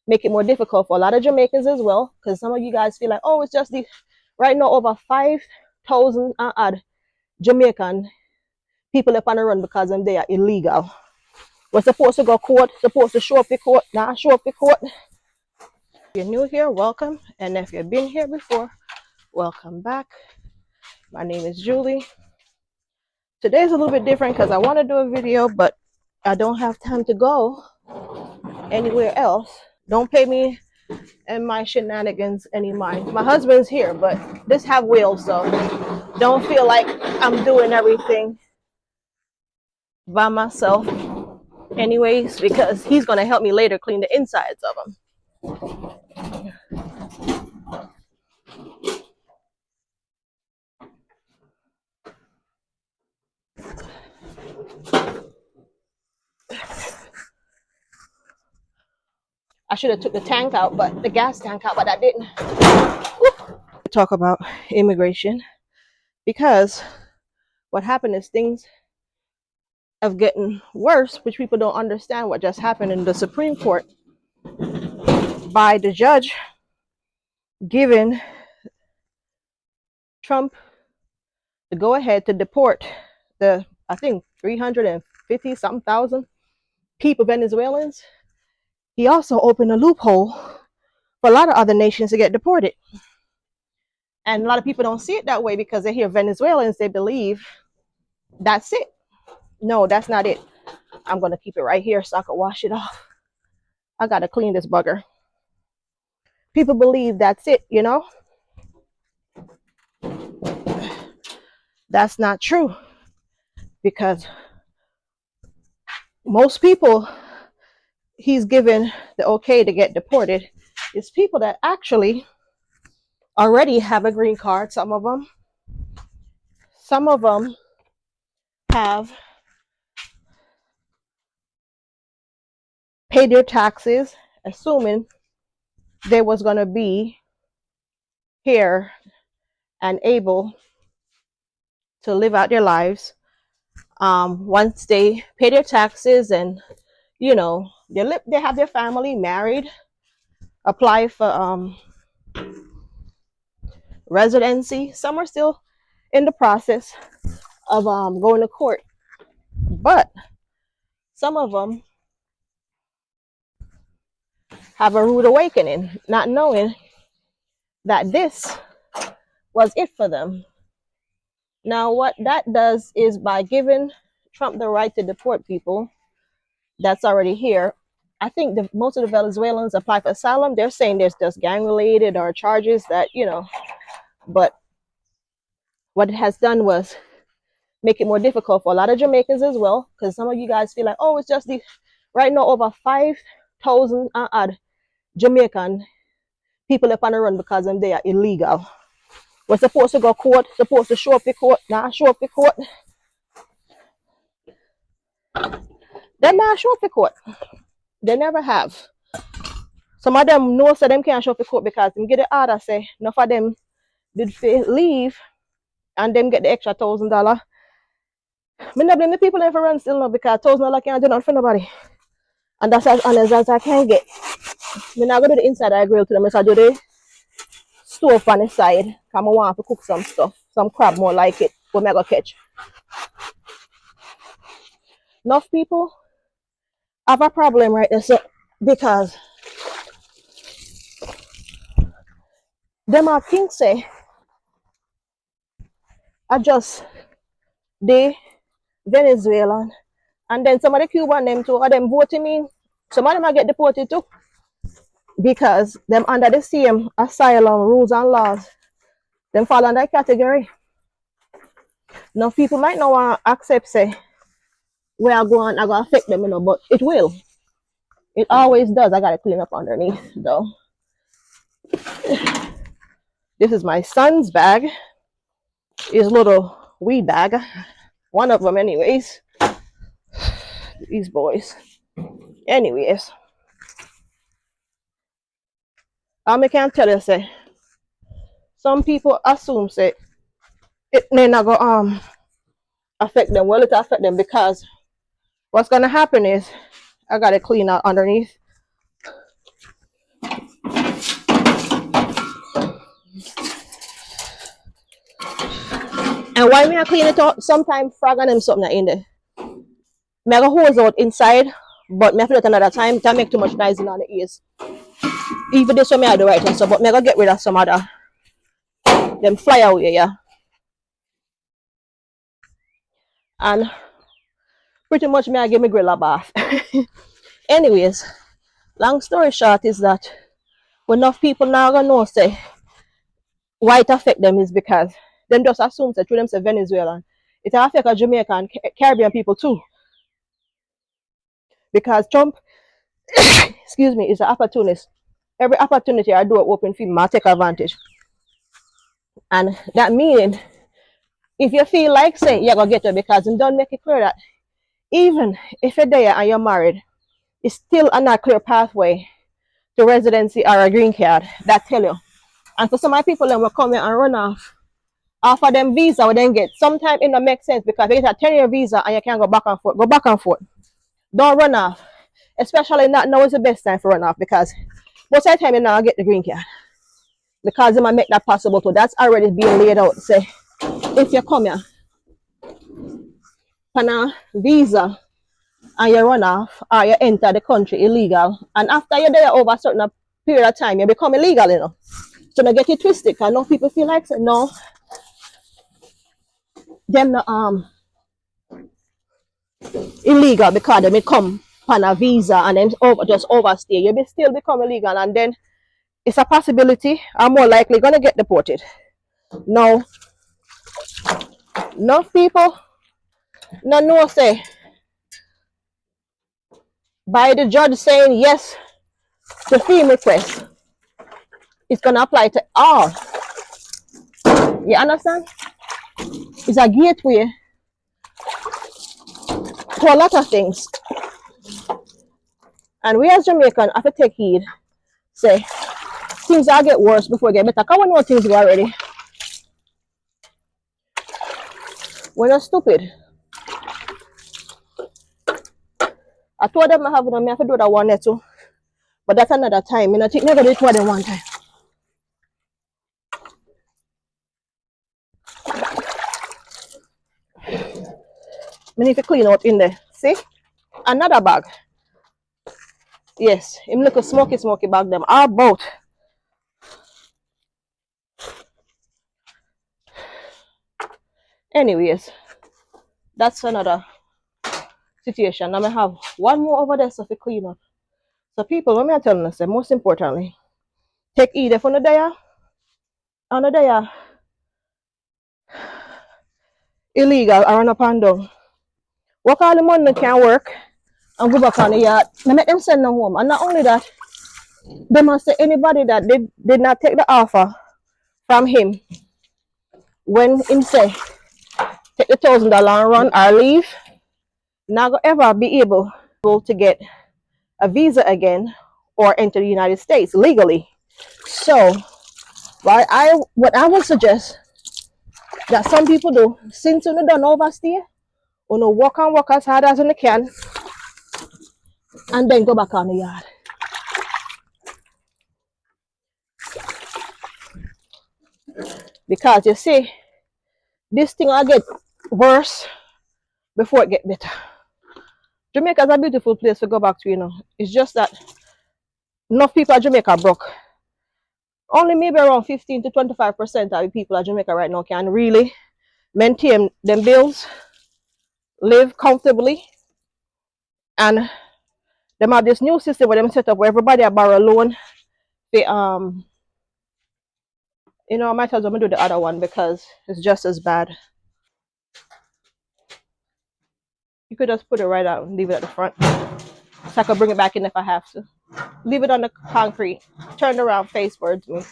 make it more difficult for a lot of Jamaicans as well, because some of you guys feel like, oh, it's just the right now over 5,000 odd Jamaican people up on the run because they are illegal. We're supposed to go court, supposed to show up to court, not show up to court. If you're new here, welcome. And if you've been here before, welcome back. My name is Julie. Today's a little bit different because I want to do a video, but I don't have time to go anywhere else. Don't pay me and my shenanigans any mind. My husband's here, but this have wheels, so don't feel like I'm doing everything by myself anyways, because he's going to help me later clean the insides of them. I should have took the tank out, but the gas tank out, but I didn't. Talk about immigration, because what happened is things have gotten worse, which people don't understand what just happened in the Supreme Court by the judge giving Trump the go ahead to deport the, I think, 350 something thousand people, Venezuelans. He also opened a loophole for a lot of other nations to get deported. And a lot of people don't see it that way because they hear Venezuelans, they believe that's it. No, that's not it. I'm going to keep it right here so I can wash it off. I got to clean this bugger. People believe that's it, you know? That's not true, because most people he's given the okay to get deported is people that actually already have a green card. Some of them have paid their taxes, assuming they was going to be here and able to live out their lives. Once they pay their taxes and, you know, they have their family, married, apply for residency. Some are still in the process of going to court, but some of them have a rude awakening, not knowing that this was it for them. Now, what that does is, by giving Trump the right to deport people that's already here, I think most of the Venezuelans apply for asylum. They're saying there's just gang related or charges that, you know, but what it has done was make it more difficult for a lot of Jamaicans as well, because some of you guys feel like, oh, it's just the right now over 5,000 odd Jamaican people up on the run because they are illegal. We're supposed to go court, supposed to show up to court, not show up to court. They're not show up to court. They never have. Some of them know so them can't show up to court because them get the order say enough of them did leave and them get the extra $1,000. Me not blame the people in for run still now, because $1,000 can't do nothing for nobody. And that's as honest as I can get. Me not go to the inside of the grill to them, I do the stove on the side, because I want to cook some stuff, some crab more like it, what I go catch. Enough people have a problem right there, so, because them are think say I just the Venezuelan, and then some of the Cuban them too, or them voting me. Some of them I get deported too, because them under the same asylum rules and laws. Them fall under that category. Now people might not want to accept say where I go on, I go affect them, you know, but it will. It always does. I gotta clean up underneath though. This is my son's bag. His little weed bag. One of them anyways. These boys. Anyways. I can tell you say some people assume say it may not go affect them. Well, it affect them, because what's gonna happen is I gotta clean out underneath. So why me I clean it out? Sometimes frog and them something in there. Me I go hose out inside, but me I feel it another time. It make too much noise in on the ears. Even this one me I do right and so, but me I go get rid of some other them fly away, yeah. And pretty much me I give me grill a bath. Anyways, long story short is that when enough people now gonna know say why it affect them is because them just assume that through them say Venezuelan. It affect a Jamaican Caribbean people too. Because Trump, excuse me, is an opportunist. Every opportunity I do open for him, I take advantage. And that meaning if you feel like say you're gonna get it because him don't make it clear that even if you're there and you're married, it's still a not clear pathway to residency or a green card that tell you. And for some of my people then will come here and run off of them visa we then get. Sometimes it don't make sense because you get a 10-year visa and you can go back and forth. Go back and forth. Don't run off. Especially not now is the best time for run off because most of the time you now get the green card. Because they might make that possible too. That's already being laid out. Say if you come here on a visa and you run off or you enter the country illegal and after you're there over a certain period of time you become illegal, you know. So don't get it twisted because no people feel like say no, them no illegal because they may come on a visa and then just overstay. You may still become illegal and then it's a possibility or more likely gonna get deported. Now, enough people no know say by the judge saying yes to fee request, it's gonna apply to all. You understand? It's a gateway to a lot of things. And we as Jamaican have to take heed. Say things will get worse before they get better. Because we know things go already. We're not stupid. I told them I have to do that one there too. But that's another time. I think never do it more than one time. I need to clean out in there. See? Another bag. Yes. Him look a smoky bag them. All about. Anyways. That's another situation. Now I have one more over there so to clean up. So people, what I'm telling us, most importantly, take heed if on the day illegal or run up and down. Work all the money can work and go back on the yard. I make them send them home. And not only that, they must say anybody that did not take the offer from him when him say take the $1,000 and run or leave, not gonna ever be able to get a visa again or enter the United States legally. So what I would suggest that some people do, since you don't overstay, you work and work as hard as you can and then go back on the yard. Because you see, this thing will get worse before it get better. Jamaica is a beautiful place to go back to, It's just that enough people at Jamaica broke. Only maybe around 15 to 25% of the people at Jamaica right now can really maintain them bills, live comfortably, and them have this new system where them set up where everybody a borrow loan. They I might as well do the other one because it's just as bad. You could just put it right out and leave it at the front. So I could bring it back in if I have to. Leave it on the concrete. Turn around, face towards me.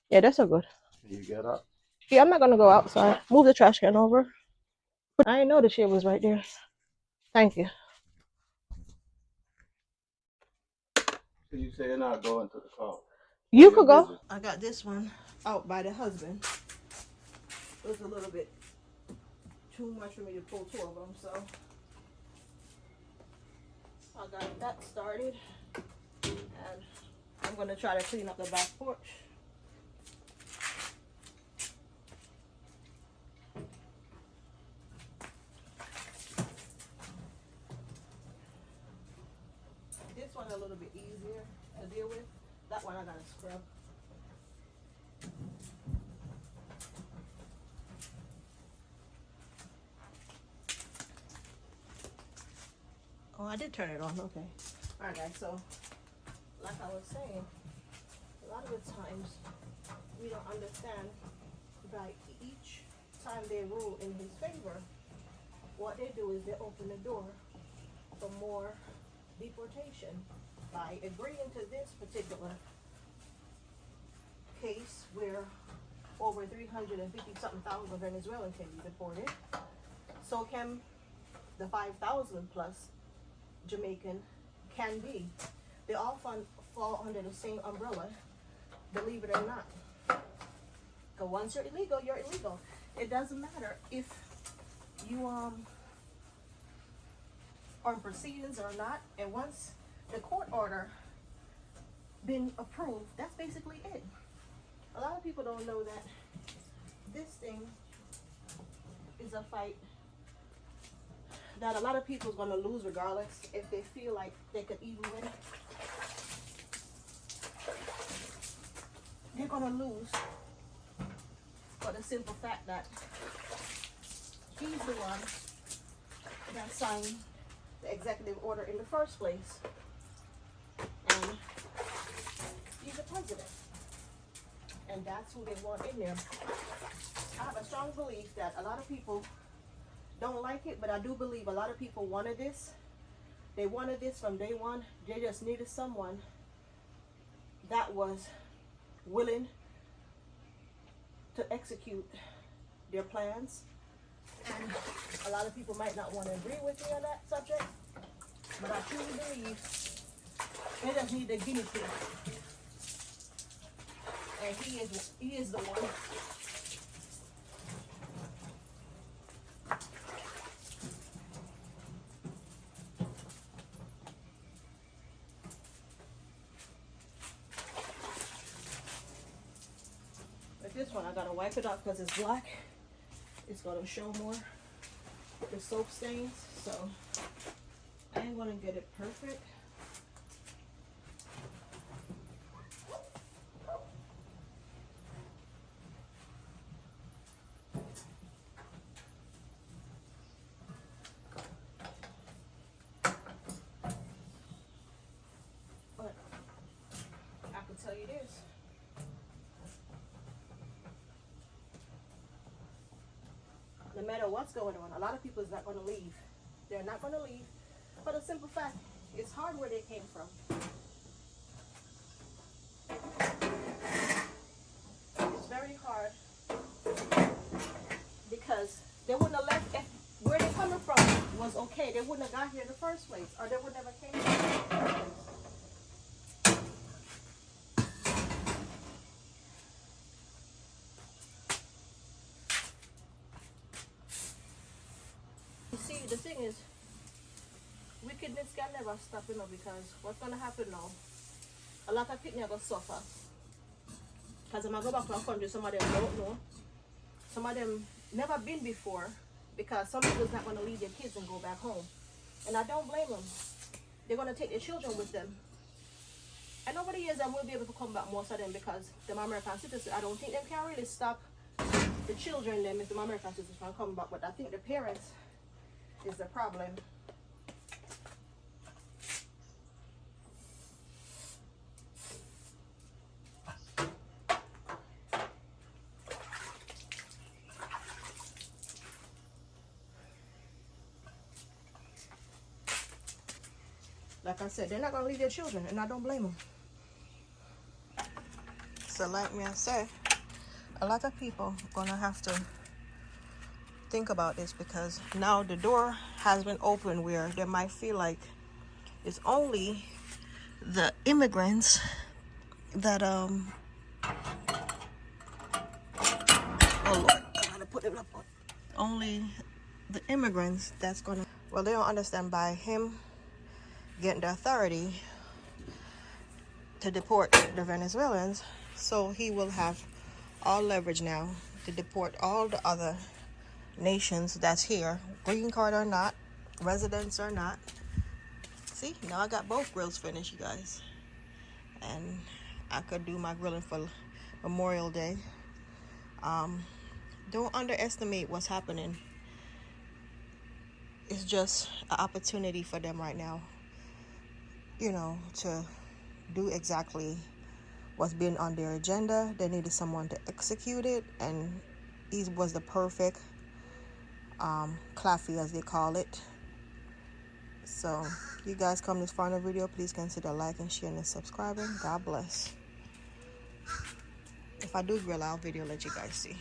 Yeah, that's so good. You get up? Yeah, I'm not gonna go outside. Move the trash can over. I didn't know the shit was right there. Thank you. So you say you're not going to the car? You could go. I got this one out by the husband. It was a little bit too much for me to pull two of them, so I got that started. And I'm gonna try to clean up the back porch. This one a little bit easier to deal with. That one I gotta scrub. Oh, I did turn it on. Okay. All right, guys. So, like I was saying, a lot of the times we don't understand by each time they rule in his favor, what they do is they open the door for more deportation by agreeing to this particular case where over 350-something thousand Venezuelans can be deported. So can the 5,000 plus Jamaican can be. They all fall under the same umbrella, believe it or not. Because once you're illegal, you're illegal. It doesn't matter if you are on proceedings or not. And once the court order been approved, that's basically it. A lot of people don't know that this thing is a fight that a lot of people is going to lose regardless if they feel like they could even win. They're going to lose for the simple fact that he's the one that signed the executive order in the first place. And he's the president. And that's who they want in there. I have a strong belief that a lot of people don't like it, but I do believe a lot of people wanted this. They wanted this from day one. They just needed someone that was willing to execute their plans. And a lot of people might not want to agree with me on that subject, but I truly believe they just need the guinea pig. And he is the one. But this one I gotta wipe it off because it's black. It's gonna show more the soap stains, so I ain't gonna get it perfect. But I can tell you this. No matter what's going on, a lot of people is not going to leave. They're not going to leave for the simple fact it's hard where they came from. It's very hard because they wouldn't have left if where they're coming from was okay. They wouldn't have got here in the first place, or they would never came here in the first place. See, the thing is, wickedness can never stop, you know, because what's going to happen now, a lot of people are going to suffer. Because I'm going to go back to a country, some of them don't know. Some of them never been before, because some people's not going to leave their kids and go back home. And I don't blame them. They're going to take their children with them. And over the years, I will be able to come back, most of them, because they're American citizens. I don't think they can really stop the children, them, if they're American citizens can come back. But I think the parents is the problem. Like I said, they're not going to leave their children, and I don't blame them. So like me I said, a lot of people are going to have to think about this, because now the door has been opened where they might feel like it's only the immigrants that oh Lord, I gotta put it up. Only the immigrants that's gonna, well, they don't understand by him getting the authority, to deport the Venezuelans. So he will have all leverage now to deport all the other nations that's here, green card or not, residents or not. See, now I got both grills finished, you guys. And I could do my grilling for Memorial Day. Don't underestimate what's happening. It's just an opportunity for them right now, you know, to do exactly what's been on their agenda. They needed someone to execute it, and he was the perfect Claffy, as they call it. So you guys come this far in the video, please consider liking, sharing, and subscribing. God bless. If I do grill, I'll video let you guys see.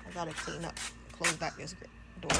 I gotta clean up, close back this door.